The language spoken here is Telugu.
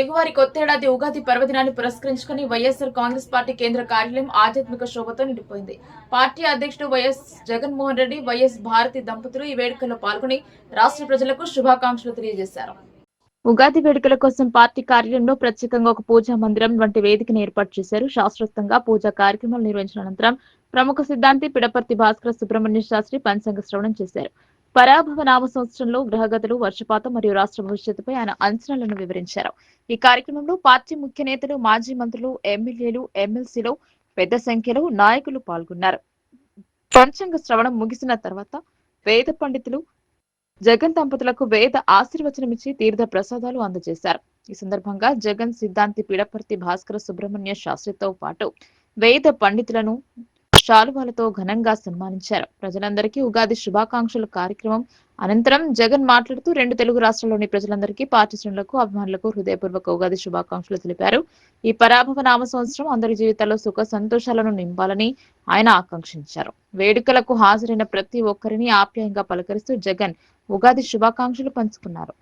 తెలుగువారి కొత్తేడాది ఉగాది పర్వదినాన్ని పురస్కరించుకుని వైఎస్ఆర్ కాంగ్రెస్ పార్టీ కేంద్ర కార్యాలయం ఆధ్యాత్మిక శోభతో నిండిపోయింది. పార్టీ అధ్యక్షుడు వైఎస్ జగన్మోహన్ రెడ్డి, వైఎస్ భారతి దంపతులు ఈ వేడుకల్లో పాల్గొని రాష్ట్ర ప్రజలకు శుభాకాంక్షలు తెలియజేశారు. ఉగాది వేడుకల కోసం పార్టీ కార్యాలయంలో ప్రత్యేకంగా ఒక పూజా మందిరం వంటి వేదికను ఏర్పాటు చేశారు. శాస్త్రోక్తంగా పూజా కార్యక్రమాలు నిర్వహించిన అనంతరం ప్రముఖ సిద్ధాంతి పిడపర్తి భాస్కర సుబ్రహ్మణ్య శాస్త్రి పంచాంగ శ్రవణం చేశారు. పరాభవ నామ సంవత్సరంలో గ్రహగతులు, వర్షపాతం మరియు రాష్ట్ర భవిష్యత్తుపై ఆయన అంచనాలను వివరించారు. ఈ కార్యక్రమంలో పార్టీ ముఖ్య నేతలు, మాజీ మంత్రులు, ఎమ్మెల్యేలు, ఎమ్మెల్సీలు పెద్ద సంఖ్యలో నాయకులు పాల్గొన్నారు. పంచాంగ శ్రవణం ముగిసిన తర్వాత వేద పండితులు జగన్ దంపతులకు వేద ఆశీర్వచనమిచ్చి తీర్థ ప్రసాదాలు అందజేశారు. ఈ సందర్భంగా జగన్ సిద్ధాంతి పిడపర్తి భాస్కర సుబ్రహ్మణ్య శాస్త్రితో పాటు వేద పండితులను శాలువాలతో ఘనంగా సన్మానించారు. ప్రజలందరికీ ఉగాది శుభాకాంక్షలు కార్యక్రమం అనంతరం జగన్ మాట్లాడుతూ రెండు తెలుగు రాష్ట్రాల్లోని ప్రజలందరికీ, పార్టీ శ్రేణులకు, అభిమానులకు హృదయపూర్వక ఉగాది శుభాకాంక్షలు తెలిపారు. ఈ పరాభవ నామ సంవత్సరం అందరి జీవితాల్లో సుఖ సంతోషాలను నింపాలని ఆయన ఆకాంక్షించారు. వేడుకలకు హాజరైన ప్రతి ఒక్కరిని ఆప్యాయంగా పలకరిస్తూ జగన్ ఉగాది శుభాకాంక్షలు పంచుకున్నారు.